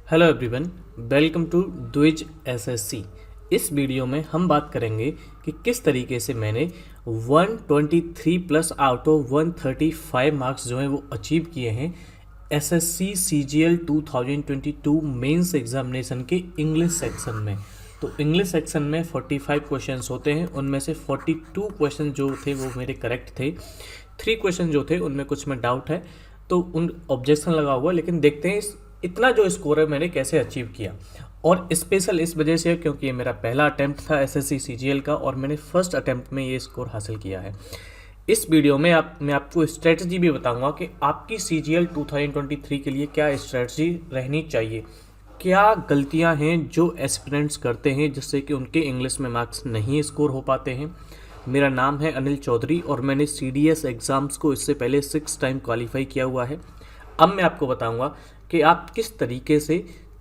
Hello everyone, welcome to द्विज SSC. इस video में हम बात करेंगे कि किस तरीके से मैंने 123 प्लस आउट ऑफ 135 मार्क्स जो हैं वो अचीव किए हैं एसएससी सीजीएल 2022 मेंस एग्जामिनेशन के इंग्लिश सेक्शन में। तो इंग्लिश सेक्शन में 45 क्वेश्चंस होते हैं, उनमें से 42 क्वेश्चन जो थे वो मेरे करेक्ट थे। 3 क्वेश्चन जो थे उनमें कुछ में डाउट है, तो उन ऑब्जेक्शन लगा हुआ, लेकिन देखते हैं इतना जो स्कोर है मैंने कैसे अचीव किया। और स्पेशल इस वजह से क्योंकि ये मेरा पहला अटेम्प्ट था एसएससी सीजीएल का और मैंने फर्स्ट अटेम्प्ट में ये स्कोर हासिल किया है। इस वीडियो में मैं आपको स्ट्रेटजी भी बताऊंगा कि आपकी सीजीएल 2023 के लिए क्या स्ट्रेटजी रहनी चाहिए, क्या गलतियां हैं जो एस्पिरेंट्स करते हैं जिससे कि उनके इंग्लिश में मार्क्स नहीं स्कोर हो पाते हैं। मेरा नाम है अनिल चौधरी और मैंने सीडीएस एग्ज़ाम्स को इससे पहले 6 टाइम क्वालिफाई किया हुआ है। अब मैं आपको बताऊंगा कि आप किस तरीके से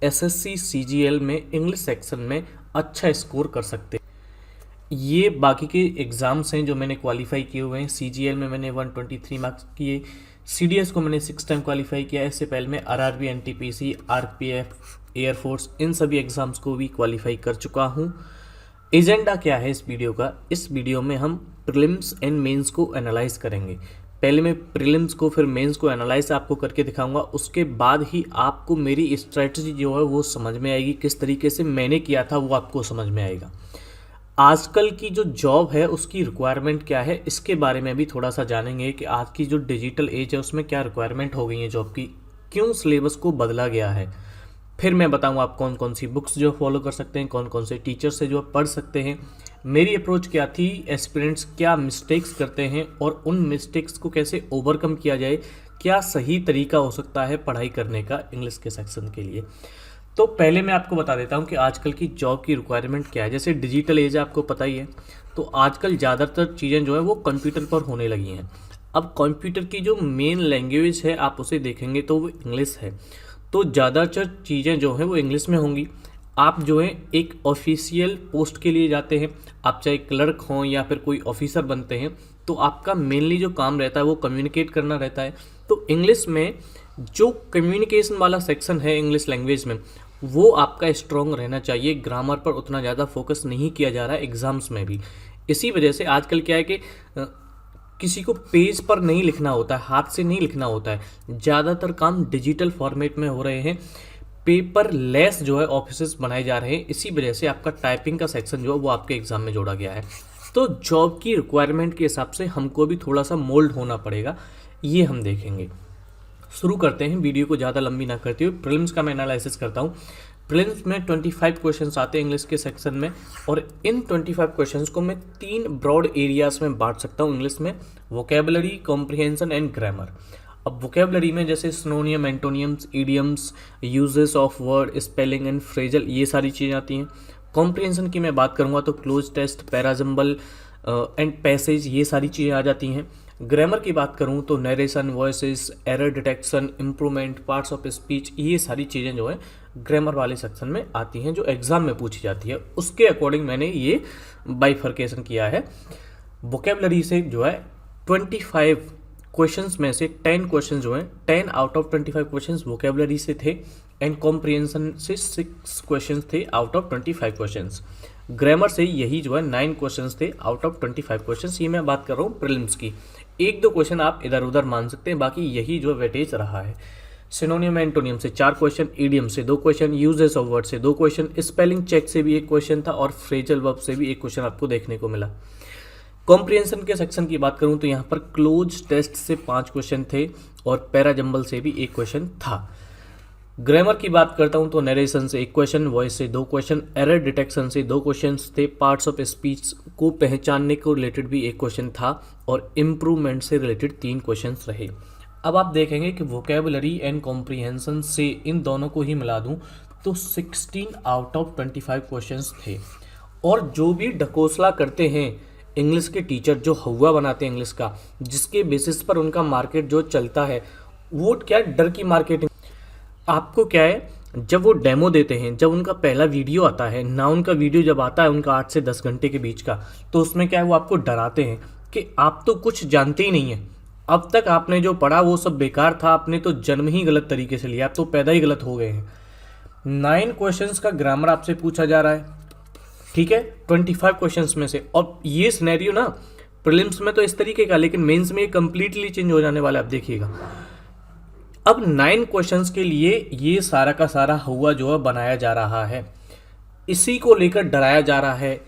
एसएससी सीजीएल में इंग्लिश सेक्शन में अच्छा स्कोर कर सकते हैं। ये बाकी के एग्ज़ाम्स हैं जो मैंने क्वालिफाई किए हुए हैं। सीजीएल में मैंने 123 मार्क्स किए, सीडीएस को मैंने 6 टाइम क्वालिफाई किया। इससे पहले मैं आरआरबी, एनटीपीसी, आरपीएफ, एयरफोर्स, इन सभी एग्ज़ाम्स को भी क्वालिफाई कर चुका हूँ। एजेंडा क्या है इस वीडियो का? इस वीडियो में हम प्रीलिम्स एंड मेंस को एनालाइज करेंगे। पहले मैं प्रीलिम्स को फिर मेंस को एनालाइज आपको करके दिखाऊंगा, उसके बाद ही आपको मेरी स्ट्रेटजी जो है वो समझ में आएगी। किस तरीके से मैंने किया था वो आपको समझ में आएगा। आजकल की जो जॉब है उसकी रिक्वायरमेंट क्या है, इसके बारे में भी थोड़ा सा जानेंगे कि आज की जो डिजिटल एज है उसमें क्या रिक्वायरमेंट हो गई है जॉब की, क्यों सिलेबस को बदला गया है। फिर मैं बताऊंगा आप कौन कौन सी बुक्स जो फॉलो कर सकते हैं, कौन कौन से टीचर से जो पढ़ सकते हैं, मेरी अप्रोच क्या थी, एस्पिरेंट्स क्या मिस्टेक्स करते हैं और उन मिस्टेक्स को कैसे ओवरकम किया जाए, क्या सही तरीका हो सकता है पढ़ाई करने का इंग्लिश के सेक्शन के लिए। तो पहले मैं आपको बता देता हूँ कि आजकल की जॉब की रिक्वायरमेंट क्या है। जैसे डिजिटल एज आपको पता ही है, तो आजकल ज़्यादातर चीज़ें जो है वो कंप्यूटर पर होने लगी हैं। अब कंप्यूटर की जो मेन लैंग्वेज है आप उसे देखेंगे तो वो इंग्लिश है, तो ज़्यादातर चीज़ें जो हैं वो इंग्लिश में होंगी। आप जो है एक ऑफिशियल पोस्ट के लिए जाते हैं, आप चाहे क्लर्क हों या फिर कोई ऑफिसर बनते हैं, तो आपका मेनली जो काम रहता है वो कम्युनिकेट करना रहता है। तो इंग्लिश में जो कम्युनिकेशन वाला सेक्शन है इंग्लिश लैंग्वेज में, वो आपका स्ट्रॉन्ग रहना चाहिए। ग्रामर पर उतना ज़्यादा फोकस नहीं किया जा रहा है एग्ज़ाम्स में भी। इसी वजह से आजकल क्या है कि किसी को पेज पर नहीं लिखना होता है, हाथ से नहीं लिखना होता है, ज़्यादातर काम डिजिटल फॉर्मेट में हो रहे हैं, पेपर लेस जो है ऑफिसेस बनाए जा रहे हैं। इसी वजह से आपका टाइपिंग का सेक्शन जो है वो आपके एग्जाम में जोड़ा गया है। तो जॉब की रिक्वायरमेंट के हिसाब से हमको भी थोड़ा सा मोल्ड होना पड़ेगा, ये हम देखेंगे। शुरू करते हैं, वीडियो को ज़्यादा लंबी ना करते हुए प्रीलिम्स का मैं एनालिसिस करता हूँ। प्रीलिम्स में 25 क्वेश्चंस आते हैं इंग्लिश के सेक्शन में, और इन 25 क्वेश्चंस को मैं 3 ब्रॉड एरियाज में बांट सकता हूँ इंग्लिश में: वोकेबलरी, कॉम्प्रिहेंशन एंड ग्रामर। अब वोकेबलरी में जैसे सिनोनियम, एंटोनियम्स, idioms, uses of word, spelling and phrasal, ये सारी चीज़ें आती हैं। कॉम्प्रिहेंशन की मैं बात करूँगा तो cloze test, parajumble and passage, ये सारी चीज़ें आ जाती हैं। ग्रामर की बात करूँ तो narration, voices, error detection, improvement, parts of speech, ये सारी चीज़ें जो है ग्रामर वाले सेक्शन में आती हैं जो एग्जाम में पूछी जाती है। उसके अकॉर्डिंग मैंने ये बाइफर्केशन किया है। वोकेबलरी से जो है 25 क्वेश्चंस में से 10 क्वेश्चन जो हैं, 10 आउट ऑफ 25 क्वेश्चंस वोकेबलरी से थे, एंड कॉम्प्रिहेंशन से 6 क्वेश्चंस थे आउट ऑफ 25 क्वेश्चंस। ग्रामर से यही जो है 9 क्वेश्चंस थे आउट ऑफ 25 क्वेश्चंस। ये मैं बात कर रहा हूँ प्रीलिम्स की। 1-2 क्वेश्चन आप इधर उधर मान सकते हैं, बाकी यही जो वेटेज रहा है। सिनोनियम एंटोनियम से 4 क्वेश्चन, इडियम से 2 क्वेश्चन, यूजेस ऑफ वर्ड से 2 क्वेश्चन, स्पेलिंग चेक से भी 1 क्वेश्चन था, और फ्रेजल वर्ब से भी 1 क्वेश्चन आपको देखने को मिला। कॉम्प्रिहेंशन के सेक्शन की बात करूं तो यहाँ पर क्लोज टेस्ट से 5 क्वेश्चन थे और पैराजम्बल से भी 1 क्वेश्चन था। ग्रामर की बात करता हूं तो नरेशन से 1 क्वेश्चन, वॉइस से 2 क्वेश्चन, एरर डिटेक्शन से 2 क्वेश्चन थे, पार्ट्स ऑफ स्पीच को पहचानने को रिलेटेड भी 1 क्वेश्चन था, और इम्प्रूवमेंट से रिलेटेड 3 क्वेश्चन रहे। अब आप देखेंगे कि वोकेबलरी एंड कॉम्प्रिहेंशन से इन दोनों को ही मिला दूं तो 16 आउट ऑफ 25 क्वेश्चन थे। और जो भी ढकोसला करते हैं इंग्लिश के टीचर, जो हवा बनाते हैं इंग्लिश का, जिसके बेसिस पर उनका मार्केट जो चलता है, वो क्या डर की मार्केटिंग। आपको क्या है, जब वो डेमो देते हैं, जब उनका पहला वीडियो आता है ना, उनका वीडियो जब आता है उनका 8 से 10 घंटे के बीच का, तो उसमें क्या है वो आपको डराते हैं कि आप तो कुछ जानते ही नहीं है, अब तक आपने जो पढ़ा वो सब बेकार था, आपने तो जन्म ही गलत तरीके से लिया, आप तो पैदा ही गलत हो गए हैं। 9 क्वेश्चंस का ग्रामर आपसे पूछा जा रहा है, ठीक है, 25 क्वेश्चंस में से। और ये सिनेरियो ना प्रीलिम्स में तो इस तरीके का, लेकिन मेंस में ये कंप्लीटली चेंज हो जाने वाला है, आप देखिएगा। अब 9 क्वेश्चंस के लिए ये सारा का सारा हुआ जो है बनाया जा रहा है, इसी को लेकर डराया जा रहा है।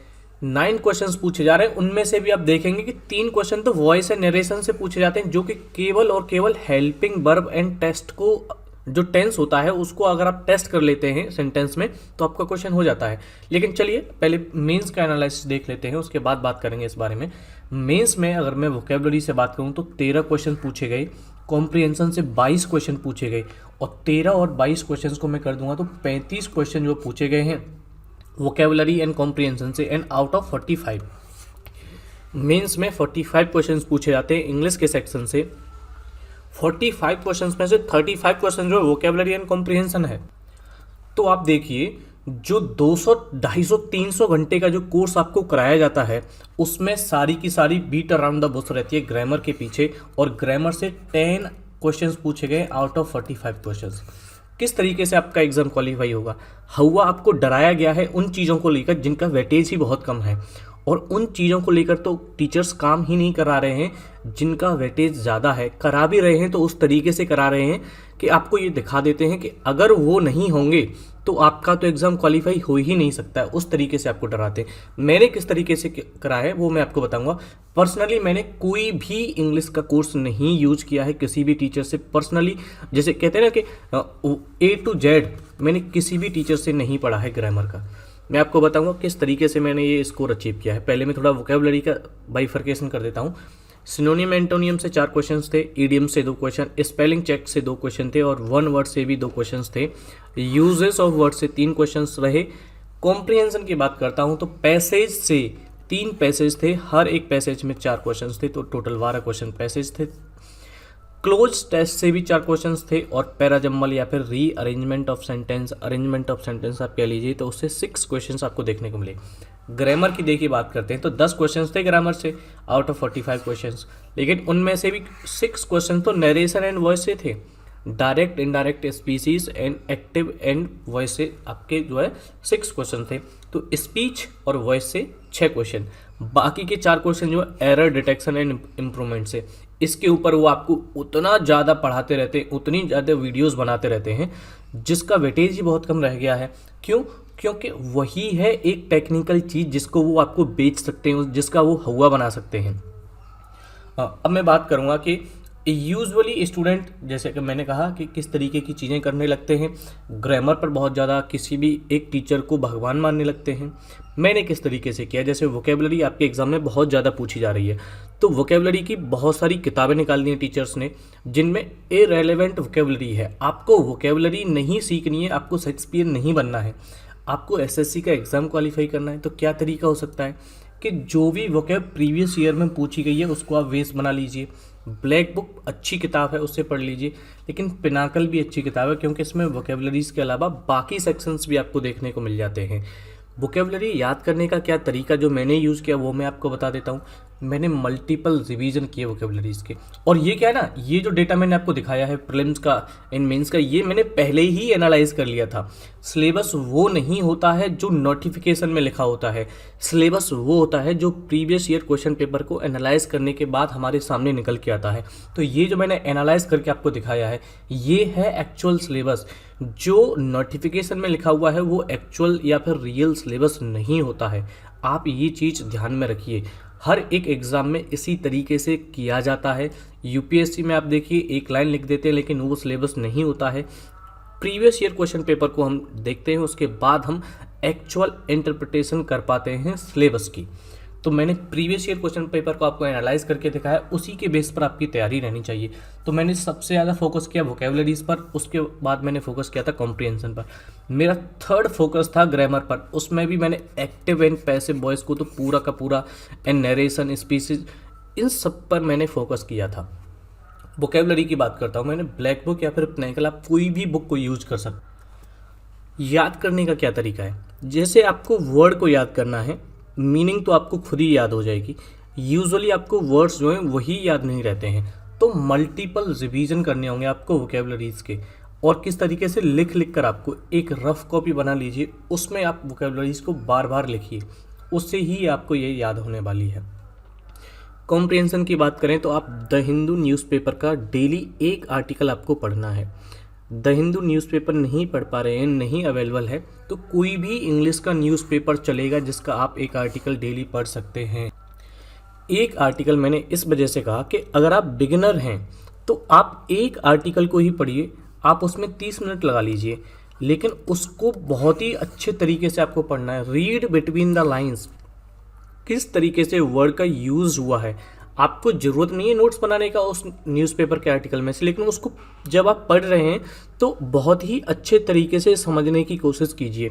9 क्वेश्चंस पूछे जा रहे हैं, उनमें से भी आप देखेंगे कि 3 क्वेश्चन तो वॉइस एंड नरेशन से पूछे जाते हैं, जो कि केवल और केवल हेल्पिंग वर्ब एंड टेस्ट को, जो टेंस होता है उसको अगर आप टेस्ट कर लेते हैं सेंटेंस में तो आपका क्वेश्चन हो जाता है। लेकिन चलिए पहले मेंस का एनालिसिस देख लेते हैं, उसके बाद बात करेंगे इस बारे में। मेंस में अगर मैं वोकेबलरी से बात करूं तो 13 क्वेश्चन पूछे गए, कॉम्प्रिहेंशन से 22 क्वेश्चन पूछे गए, और 13 और 22 क्वेश्चन को मैं कर दूंगा तो 35 क्वेश्चन जो पूछे गए हैं वोकेबलरी एंड कॉम्प्रिहेंशन से। एंड आउट ऑफ 45 मेंस में 45 क्वेश्चंस पूछे जाते हैं इंग्लिश के सेक्शन से। 45 क्वेश्चंस में से 35 क्वेश्चन जो वोकेबलरी एंड कॉम्प्रिहेंशन है। तो आप देखिए जो 200, 250, 300 घंटे का जो कोर्स आपको कराया जाता है उसमें सारी की सारी बीट अराउंड द बुश रहती है ग्रामर के पीछे, और ग्रामर से 10 क्वेश्चंस पूछे गए आउट ऑफ 45 क्वेश्चंस। किस तरीके से आपका एग्जाम क्वालिफाई होगा? हुआ आपको डराया गया है उन चीज़ों को लेकर जिनका वेटेज ही बहुत कम है, और उन चीज़ों को लेकर तो टीचर्स काम ही नहीं करा रहे हैं जिनका वेटेज ज़्यादा है। करा भी रहे हैं तो उस तरीके से करा रहे हैं कि आपको ये दिखा देते हैं कि अगर वो नहीं होंगे तो आपका तो एग्ज़ाम क्वालिफाई हो ही नहीं सकता है, उस तरीके से आपको डराते हैं। मैंने किस तरीके से करा है वो मैं आपको बताऊंगा। पर्सनली मैंने कोई भी इंग्लिश का कोर्स नहीं यूज किया है किसी भी टीचर से पर्सनली, जैसे कहते हैं ना कि A to Z मैंने किसी भी टीचर से नहीं पढ़ा है ग्रामर का। मैं आपको बताऊंगा किस तरीके से मैंने ये स्कोर अचीव किया है। पहले मैं थोड़ा वोकेबलरी का बाइफर्केशन कर देता हूँ। सिनोनियम एंटोनियम से 4 क्वेश्चंस थे, ईडियम से 2 क्वेश्चन, स्पेलिंग चेक से 2 क्वेश्चन थे, और 1 वर्ड से भी 2 क्वेश्चंस थे। यूजेस ऑफ वर्ड से 3 क्वेश्चंस रहे। कॉम्प्रिहेंशन की बात करता हूँ तो पैसेज से 3 पैसेज थे, हर एक पैसेज में 4 क्वेश्चंस थे, तो टोटल 12 क्वेश्चन पैसेज थे। क्लोज टेस्ट से भी 4 क्वेश्चंस थे, और पैराजम्बल या फिर री arrangement of sentence, arrangement of sentence आप कह लीजिए, तो उससे 6 क्वेश्चंस आपको देखने को मिले। ग्रामर की देखिए बात करते हैं तो 10 क्वेश्चंस थे ग्रामर से आउट ऑफ 45 क्वेश्चंस, लेकिन उनमें से भी 6 क्वेश्चन तो नरेशन एंड वॉइस से थे। Direct indirect species and active and voice से आपके जो है 6 क्वेश्चन थे। तो स्पीच और वॉइस से 6 क्वेश्चन, बाकी के 4 क्वेश्चन जो है एरर डिटेक्शन एंड इम्प्रूवमेंट से। इसके ऊपर वो आपको उतना ज़्यादा पढ़ाते रहते हैं, उतनी ज़्यादा वीडियोस बनाते रहते हैं जिसका वेटेज ही बहुत कम रह गया है। क्यों? क्योंकि वही है एक टेक्निकल चीज़ जिसको वो आपको बेच सकते हैं, जिसका वो हुआ बना सकते हैं। अब मैं बात करूँगा कि यूजुअली स्टूडेंट, जैसे कि मैंने कहा कि किस तरीके की चीज़ें करने लगते हैं, ग्रामर पर बहुत ज़्यादा किसी भी एक टीचर को भगवान मानने लगते हैं। मैंने किस तरीके से किया, जैसे वोकेबलरी आपके एग्जाम में बहुत ज़्यादा पूछी जा रही है, तो वोकेबलरी की बहुत सारी किताबें निकाल दी हैं टीचर्स ने जिनमें इररेलेवेंट वोकेबलरी है। आपको वोकेबलरी नहीं सीखनी है, आपको शेक्सपियर नहीं बनना है, आपको एसएससी का एग्ज़ाम क्वालिफाई करना है। तो क्या तरीका हो सकता है कि जो भी वोकेब प्रीवियस ईयर में पूछी गई है उसको आप वेस्ट बना लीजिए। ब्लैक बुक अच्छी किताब है, उससे पढ़ लीजिए, लेकिन पिनाकल भी अच्छी किताब है क्योंकि इसमें वोकेबलरीज के अलावा बाकी सेक्शंस भी आपको देखने को मिल जाते हैं। वोकेबलरी याद करने का क्या तरीका जो मैंने यूज़ किया वो मैं आपको बता देता हूँ। मैंने मल्टीपल रिवीजन किए वोकेबलरीज के, और ये क्या है ना, ये जो डेटा मैंने आपको दिखाया है प्रीलिम्स का एंड मेंस का, ये मैंने पहले ही एनालाइज कर लिया था। सिलेबस वो नहीं होता है जो नोटिफिकेशन में लिखा होता है, सिलेबस वो होता है जो प्रीवियस ईयर क्वेश्चन पेपर को एनालाइज करने के बाद हमारे सामने निकल के आता है। तो ये जो मैंने एनालाइज करके आपको दिखाया है ये है एक्चुअल सिलेबस। जो नोटिफिकेशन में लिखा हुआ है वो एक्चुअल या फिर रियल सिलेबस नहीं होता है। आप ये चीज़ ध्यान में रखिए, हर एक एग्ज़ाम में इसी तरीके से किया जाता है। यूपीएससी में आप देखिए एक लाइन लिख देते हैं लेकिन वो सिलेबस नहीं होता है। प्रीवियस ईयर क्वेश्चन पेपर को हम देखते हैं, उसके बाद हम एक्चुअल इंटरप्रिटेशन कर पाते हैं सिलेबस की। तो मैंने प्रीवियस ईयर क्वेश्चन पेपर को आपको एनालाइज करके दिखाया, उसी के बेस पर आपकी तैयारी रहनी चाहिए। तो मैंने सबसे ज़्यादा फोकस किया वोकेबलरीज पर, उसके बाद मैंने फोकस किया था कॉम्प्रिहेंशन पर। मेरा थर्ड फोकस था ग्रामर पर, उसमें भी मैंने एक्टिव एंड पैसिव वॉइस को तो पूरा का पूरा एंड नरेशन स्पीसीज इन सब पर मैंने फोकस किया था। वोकेबलरी की बात करता हूँ, मैंने ब्लैक बुक या फिर पिनाकल, आप कोई भी बुक को यूज कर सकते। याद करने का क्या तरीका है, जैसे आपको वर्ड को याद करना है, मीनिंग तो आपको खुद ही याद हो जाएगी। यूजुअली आपको वर्ड्स जो हैं वही याद नहीं रहते हैं, तो मल्टीपल रिवीजन करने होंगे आपको वोकेबलरीज के। और किस तरीके से लिख लिख कर आपको एक रफ कॉपी बना लीजिए, उसमें आप वोकेबलरीज को बार बार लिखिए, उससे ही आपको ये याद होने वाली है। कॉम्प्रिहेंशन की बात करें तो आप द हिंदू न्यूज़पेपर का डेली एक आर्टिकल आपको पढ़ना है। द हिंदू न्यूज़पेपर नहीं पढ़ पा रहे हैं, नहीं अवेलेबल है, तो कोई भी इंग्लिश का न्यूज़पेपर चलेगा जिसका आप एक आर्टिकल डेली पढ़ सकते हैं। एक आर्टिकल मैंने इस वजह से कहा कि अगर आप बिगिनर हैं तो आप एक आर्टिकल को ही पढ़िए, आप उसमें 30 मिनट लगा लीजिए, लेकिन उसको बहुत ही अच्छे तरीके से आपको पढ़ना है। रीड बिटवीन द लाइंस, किस तरीके से वर्ड का यूज़ हुआ है। आपको ज़रूरत नहीं है नोट्स बनाने का उस न्यूज़पेपर के आर्टिकल में से, लेकिन उसको जब आप पढ़ रहे हैं तो बहुत ही अच्छे तरीके से समझने की कोशिश कीजिए।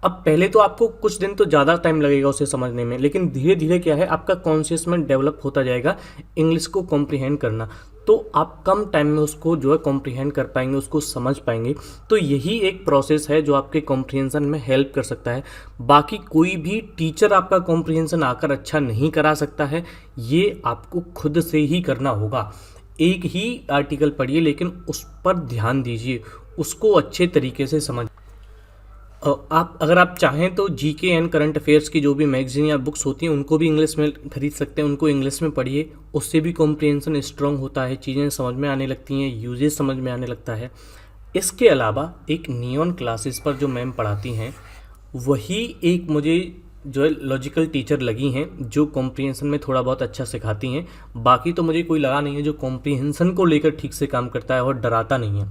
अब पहले तो आपको कुछ दिन तो ज़्यादा टाइम लगेगा उसे समझने में, लेकिन धीरे धीरे क्या है, आपका कॉन्शियस माइंड डेवलप होता जाएगा इंग्लिश को कॉम्प्रिहेंड करना, तो आप कम टाइम में उसको जो है कॉम्प्रिहेंड कर पाएंगे, उसको समझ पाएंगे। तो यही एक प्रोसेस है जो आपके कॉम्प्रिहेंशन में हेल्प कर सकता है। बाकी कोई भी टीचर आपका कॉम्प्रिहेंशन आकर अच्छा नहीं करा सकता है, ये आपको खुद से ही करना होगा। एक ही आर्टिकल पढ़िए, लेकिन उस पर ध्यान दीजिए, उसको अच्छे तरीके से समझ। आप अगर आप चाहें तो जीके एंड करंट अफेयर्स की जो भी मैगजीन या बुक्स होती हैं उनको भी इंग्लिश में खरीद सकते हैं, उनको इंग्लिश में पढ़िए, उससे भी कॉम्प्रिहेंशन स्ट्रांग होता है, चीज़ें समझ में आने लगती हैं, यूजेस समझ में आने लगता है। इसके अलावा एक नियॉन क्लासेस पर जो मैम पढ़ाती हैं, वही एक मुझे जो है लॉजिकल टीचर लगी हैं जो कॉम्प्रिहेंशन में थोड़ा बहुत अच्छा सिखाती हैं। बाकी तो मुझे कोई लगा नहीं है जो कॉम्प्रिहेंशन को लेकर ठीक से काम करता है और डराता नहीं है।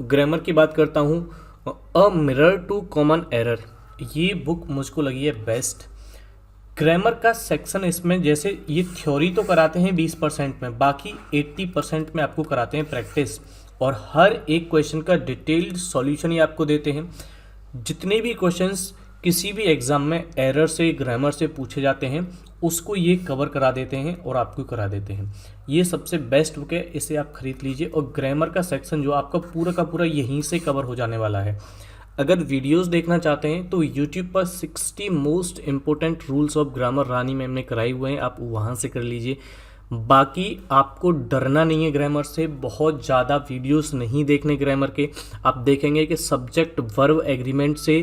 ग्रामर की बात करता हूँ, a mirror to common error, ये बुक मुझको लगी है बेस्ट। ग्रामर का सेक्शन इसमें जैसे ये थ्योरी तो कराते हैं 20% में, बाकी 80% में आपको कराते हैं प्रैक्टिस, और हर एक क्वेश्चन का डिटेल्ड सॉल्यूशन ही आपको देते हैं। जितने भी क्वेश्चंस किसी भी एग्ज़ाम में एरर से ग्रामर से पूछे जाते हैं उसको ये कवर करा देते हैं और आपको करा देते हैं। ये सबसे बेस्ट बुक है, इसे आप खरीद लीजिए। और ग्रामर का सेक्शन जो आपका पूरा का पूरा यहीं से कवर हो जाने वाला है। अगर वीडियोस देखना चाहते हैं तो यूट्यूब पर 60 most important rules of grammar Rani ma'am ने कराए हुए हैं, आप वहाँ से कर लीजिए। बाकी आपको डरना नहीं है ग्रामर से, बहुत ज़्यादा वीडियोस नहीं देखने ग्रामर के। आप देखेंगे कि सब्जेक्ट वर्ब एग्रीमेंट से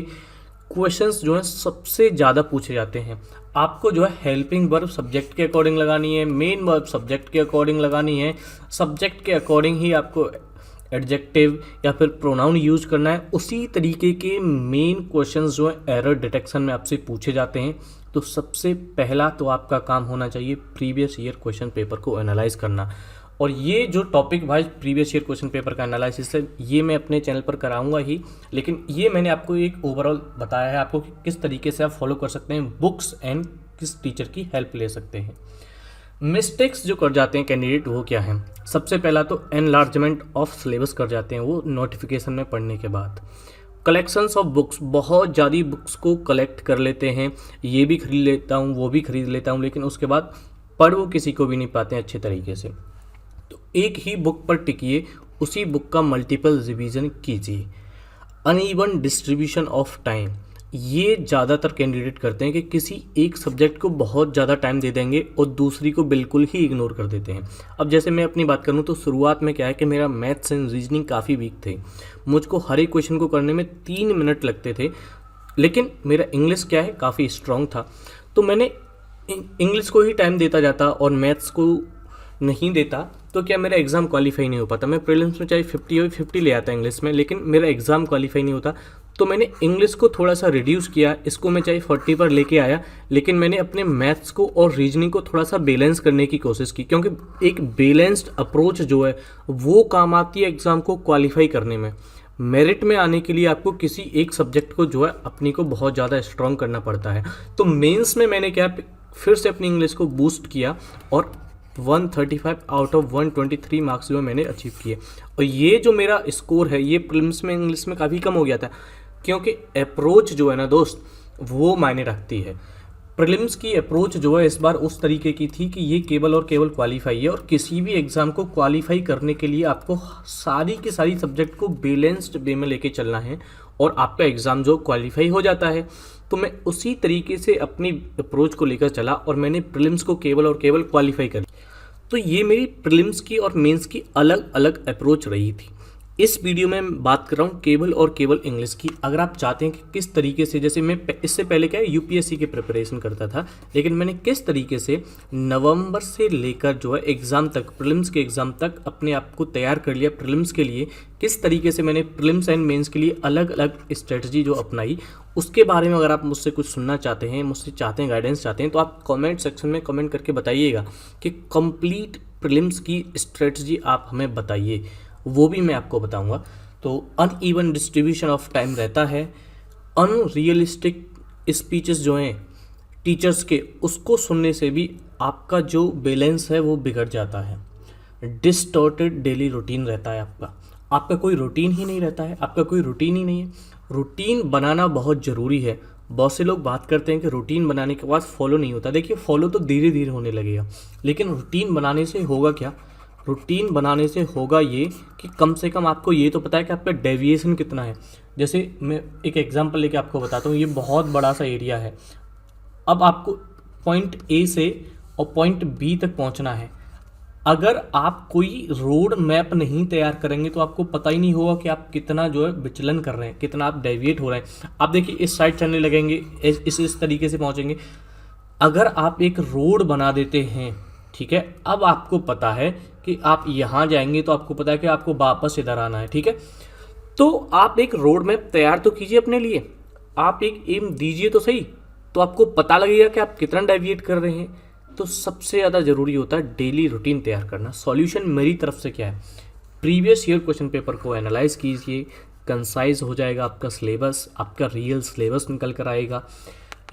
क्वेश्चंस जो हैं सबसे ज़्यादा पूछे जाते हैं। आपको जो है हेल्पिंग वर्ब सब्जेक्ट के अकॉर्डिंग लगानी है, मेन वर्ब सब्जेक्ट के अकॉर्डिंग लगानी है, सब्जेक्ट के अकॉर्डिंग ही आपको एडजेक्टिव या फिर प्रोनाउन यूज करना है। उसी तरीके के मेन क्वेश्चंस जो है एरर डिटेक्शन में आपसे पूछे जाते हैं। तो सबसे पहला तो आपका काम होना चाहिए प्रीवियस ईयर क्वेश्चन पेपर को एनालाइज करना। और ये जो topic wise previous year question paper का एनालिसिस है, ये मैं अपने चैनल पर कराऊंगा ही, लेकिन ये मैंने आपको एक ओवरऑल बताया है आपको कि किस तरीके से आप फॉलो कर सकते हैं बुक्स एंड किस टीचर की हेल्प ले सकते हैं। मिस्टेक्स जो कर जाते हैं कैंडिडेट वो क्या है, सबसे पहला तो एनलार्जमेंट ऑफ सिलेबस कर जाते हैं वो नोटिफिकेशन में पढ़ने के बाद। कलेक्शंस ऑफ बुक्स, बहुत ज़्यादा बुक्स को कलेक्ट कर लेते हैं, ये भी खरीद लेता हूँ वो भी खरीद लेता हूँ, लेकिन उसके बाद पढ़ वो किसी को भी नहीं पाते हैं अच्छे तरीके से। तो एक ही बुक पर टिकिए, उसी बुक का मल्टीपल रिवीजन कीजिए। अनइवन डिस्ट्रीब्यूशन ऑफ टाइम, ये ज़्यादातर कैंडिडेट करते हैं कि किसी एक सब्जेक्ट को बहुत ज़्यादा टाइम दे देंगे और दूसरी को बिल्कुल ही इग्नोर कर देते हैं। अब जैसे मैं अपनी बात करूं तो शुरुआत में क्या है कि मेरा मैथ्स एंड रीजनिंग काफ़ी वीक थे, मुझको हर एक क्वेश्चन को करने में 3 मिनट लगते थे, लेकिन मेरा इंग्लिश क्या है काफ़ी स्ट्रॉन्ग था, तो मैंने इंग्लिश को ही टाइम देता जाता और मैथ्स को नहीं देता, तो क्या मेरा एग्ज़ाम क्वालिफाई नहीं हो पाता। मैं प्रीलिम्स में चाहे 50 हो 50 ले आता इंग्लिश में, लेकिन मेरा एग्ज़ाम क्वालिफाई नहीं होता। तो मैंने इंग्लिश को थोड़ा सा रिड्यूस किया, इसको मैं चाहे 40 पर लेके आया, लेकिन मैंने अपने मैथ्स को और रीजनिंग को थोड़ा सा बैलेंस करने की कोशिश की, क्योंकि एक बैलेंस्ड अप्रोच जो है वो काम आती है एग्ज़ाम को क्वालिफाई करने में। मेरिट में आने के लिए आपको किसी एक सब्जेक्ट को जो है अपनी को बहुत ज़्यादा स्ट्रॉन्ग करना पड़ता है। तो मेंस में मैंने क्या फिर से अपनी इंग्लिश को बूस्ट किया और 135 आउट ऑफ 123 मार्क्स जो है मैंने अचीव किए। और ये जो मेरा स्कोर है ये प्रीलिम्स में इंग्लिश में काफ़ी कम हो गया था, क्योंकि अप्रोच जो है ना दोस्त वो मायने रखती है। प्रीलिम्स की अप्रोच जो है इस बार उस तरीके की थी कि ये केवल और केवल क्वालिफाई है, और किसी भी एग्ज़ाम को क्वालिफाई करने के लिए आपको सारी की सारी सब्जेक्ट को बैलेंस्ड वे में लेके चलना है, और आपका एग्ज़ाम जो क्वालिफाई हो जाता है। तो मैं उसी तरीके से अपनी अप्रोच को लेकर चला और मैंने प्रीलिम्स को केवल और केवल क्वालिफाई करी। तो ये मेरी प्रीलिम्स की और मेंस की अलग अलग अप्रोच रही थी। इस वीडियो में मैं बात कर रहा हूँ केवल और केवल इंग्लिश की। अगर आप चाहते हैं कि किस तरीके से, जैसे मैं इससे पहले क्या है यूपीएससी की प्रिपरेशन करता था, लेकिन मैंने किस तरीके से नवंबर से लेकर जो है एग्ज़ाम तक, प्रीलिम्स के एग्ज़ाम तक अपने आप को तैयार कर लिया प्रीलिम्स के लिए, किस तरीके से मैंने प्रीलिम्स एंड मेंस के लिए अलग अलग स्ट्रेटजी जो अपनाई, उसके बारे में अगर आप मुझसे कुछ सुनना चाहते हैं, मुझसे चाहते हैं गाइडेंस चाहते हैं, तो आप कमेंट सेक्शन में कमेंट करके बताइएगा कि कंप्लीट प्रीलिम्स की स्ट्रेटजी आप हमें बताइए, वो भी मैं आपको बताऊंगा। तो अनइवन डिस्ट्रीब्यूशन ऑफ टाइम रहता है, अनरियलिस्टिक स्पीचेस जो हैं टीचर्स के, उसको सुनने से भी आपका जो बैलेंस है वो बिगड़ जाता है। डिस्टॉर्टेड डेली रूटीन रहता है आपका कोई रूटीन ही नहीं रहता है, आपका कोई रूटीन ही नहीं है। रूटीन बनाना बहुत ज़रूरी है। बहुत से लोग बात करते हैं कि रूटीन बनाने के बाद फॉलो नहीं होता। देखिए, फॉलो तो धीरे धीरे होने लगेगा, लेकिन रूटीन बनाने से होगा क्या? रूटीन बनाने से होगा ये कि कम से कम आपको ये तो पता है कि आपका डेविएशन कितना है। जैसे मैं एक एग्जांपल लेके आपको बताता हूँ, ये बहुत बड़ा सा एरिया है। अब आपको पॉइंट ए से और पॉइंट बी तक पहुँचना है। अगर आप कोई रोड मैप नहीं तैयार करेंगे तो आपको पता ही नहीं होगा कि आप कितना जो है विचलन कर रहे हैं, कितना आप डेविएट हो रहे हैं। आप देखिए, इस साइड चलने लगेंगे, इस तरीके से पहुँचेंगे। अगर आप एक रोड बना देते हैं, ठीक है, अब आपको पता है कि आप यहाँ जाएंगे तो आपको पता है कि आपको वापस इधर आना है, ठीक है। तो आप एक रोड मैप तैयार तो कीजिए अपने लिए, आप एक एम दीजिए तो सही, तो आपको पता लगेगा कि आप कितना डेविएट कर रहे हैं। तो सबसे ज़्यादा ज़रूरी होता है डेली रूटीन तैयार करना। सॉल्यूशन मेरी तरफ से क्या है, प्रीवियस ईयर क्वेश्चन पेपर को एनालाइज कीजिए, कंसाइज हो जाएगा आपका सिलेबस, आपका रियल सिलेबस निकल कर आएगा।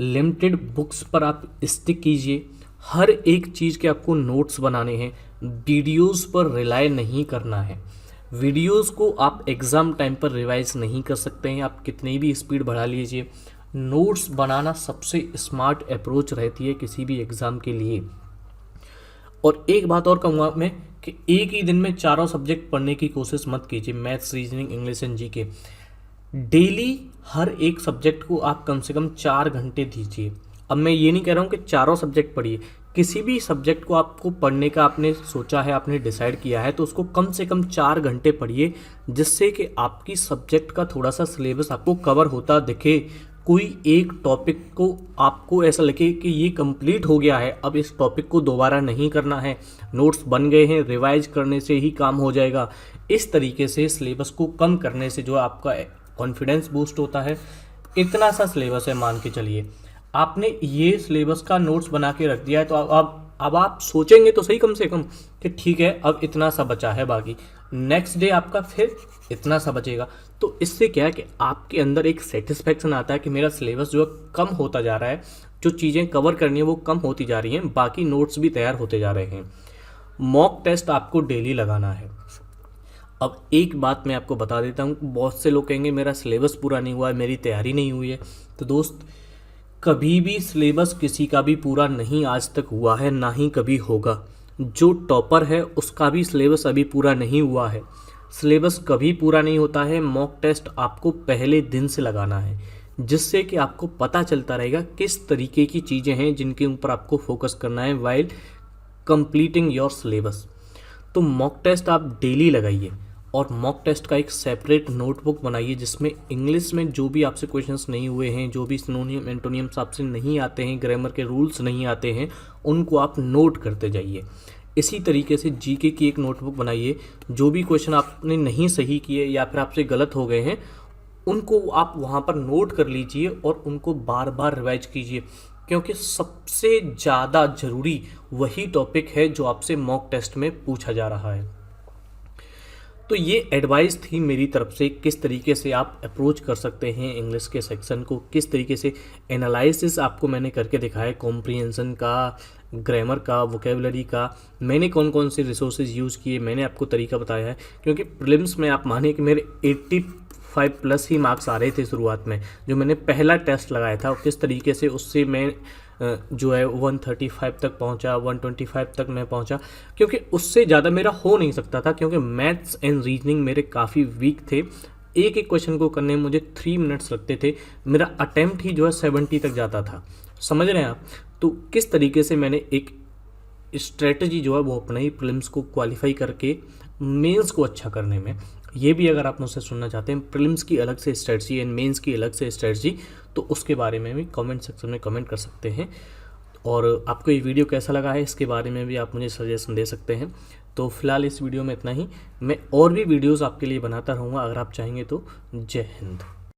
लिमिटेड बुक्स पर आप स्टिक कीजिए, हर एक चीज़ के आपको नोट्स बनाने हैं, वीडियोस पर रिलाय नहीं करना है। वीडियोस को आप एग्ज़ाम टाइम पर रिवाइज नहीं कर सकते हैं, आप कितनी भी स्पीड बढ़ा लीजिए। नोट्स बनाना सबसे स्मार्ट अप्रोच रहती है किसी भी एग्ज़ाम के लिए। और एक बात और कहूँगा मैं कि एक ही दिन में चारों सब्जेक्ट पढ़ने की कोशिश मत कीजिए, maths, reasoning, English and GK. Daily हर एक सब्जेक्ट को आप कम से कम 4 घंटे दीजिए। अब मैं ये नहीं कह रहा हूँ कि चारों सब्जेक्ट पढ़िए, किसी भी सब्जेक्ट को आपको पढ़ने का आपने सोचा है, आपने डिसाइड किया है, तो उसको कम से कम 4 घंटे पढ़िए, जिससे कि आपकी सब्जेक्ट का थोड़ा सा सिलेबस आपको कवर होता दिखे। कोई एक टॉपिक को आपको ऐसा लगे कि ये कंप्लीट हो गया है, अब इस टॉपिक को दोबारा नहीं करना है, नोट्स बन गए हैं, रिवाइज करने से ही काम हो जाएगा। इस तरीके से सिलेबस को कम करने से जो आपका कॉन्फिडेंस बूस्ट होता है। इतना सा सिलेबस है, मान के चलिए आपने ये सिलेबस का नोट्स बना के रख दिया है, तो अब आप सोचेंगे तो सही कम से कम कि ठीक है अब इतना सा बचा है, बाकी नेक्स्ट डे आपका फिर इतना सा बचेगा। तो इससे क्या है कि आपके अंदर एक सेटिस्फैक्शन आता है कि मेरा सिलेबस जो है कम होता जा रहा है, जो चीज़ें कवर करनी है वो कम होती जा रही हैं, बाकी नोट्स भी तैयार होते जा रहे हैं। मॉक टेस्ट आपको डेली लगाना है। अब एक बात मैं आपको बता देता हूँ, बहुत से लोग कहेंगे मेरा सिलेबस पूरा नहीं हुआ है, मेरी तैयारी नहीं हुई है। तो दोस्त, कभी भी सिलेबस किसी का भी पूरा नहीं आज तक हुआ है, ना ही कभी होगा। जो टॉपर है उसका भी सिलेबस अभी पूरा नहीं हुआ है। सिलेबस कभी पूरा नहीं होता है। मॉक टेस्ट आपको पहले दिन से लगाना है, जिससे कि आपको पता चलता रहेगा किस तरीके की चीज़ें हैं जिनके ऊपर आपको फोकस करना है वाइल कंप्लीटिंग योर सिलेबस। तो मॉक टेस्ट आप डेली लगाइए, और मॉक टेस्ट का एक सेपरेट नोटबुक बनाइए, जिसमें इंग्लिश में जो भी आपसे क्वेश्चंस नहीं हुए हैं, जो भी सिनोनियम एंटोनियम्स आपसे नहीं आते हैं, ग्रामर के रूल्स नहीं आते हैं, उनको आप नोट करते जाइए। इसी तरीके से जीके की एक नोटबुक बनाइए, जो भी क्वेश्चन आपने नहीं सही किए या फिर आपसे गलत हो गए हैं, उनको आप वहाँ पर नोट कर लीजिए और उनको बार बार रिवाइज कीजिए, क्योंकि सबसे ज़्यादा ज़रूरी वही टॉपिक है जो आपसे मॉक टेस्ट में पूछा जा रहा है। तो ये एडवाइस थी मेरी तरफ से, किस तरीके से आप अप्रोच कर सकते हैं इंग्लिश के सेक्शन को, किस तरीके से एनालिसिस आपको मैंने करके दिखाया, कॉम्प्रिहेंशन का, ग्रामर का, वोकेबलरी का, मैंने कौन कौन से रिसोर्सेज यूज़ किए, मैंने आपको तरीका बताया है। क्योंकि प्रीलिम्स में आप मानिए कि मेरे 85 प्लस ही मार्क्स आ रहे थे शुरुआत में, जो मैंने पहला टेस्ट लगाया था, और किस तरीके से उससे मैं जो है 135 तक पहुंचा, 125 तक मैं पहुंचा, क्योंकि उससे ज़्यादा मेरा हो नहीं सकता था, क्योंकि मैथ्स एंड रीजनिंग मेरे काफ़ी वीक थे। एक एक क्वेश्चन को करने में मुझे 3 मिनट्स लगते थे, मेरा अटैम्प्ट ही जो है 70 तक जाता था। समझ रहे हैं आप? तो किस तरीके से मैंने एक स्ट्रेटजी जो है वो अपनाई प्रीलिम्स को क्वालिफाई करके मेंस को अच्छा करने में। ये भी अगर आप मुझसे सुनना चाहते हैं प्रीलिम्स की अलग से स्ट्रेटजी एंड मेंस की अलग से स्ट्रेटजी, तो उसके बारे में भी कमेंट सेक्शन में कमेंट कर सकते हैं। और आपको ये वीडियो कैसा लगा है इसके बारे में भी आप मुझे सजेशन दे सकते हैं। तो फिलहाल इस वीडियो में इतना ही। मैं और भी वीडियोस आपके लिए बनाता रहूँगा, अगर आप चाहेंगे तो। जय हिंद।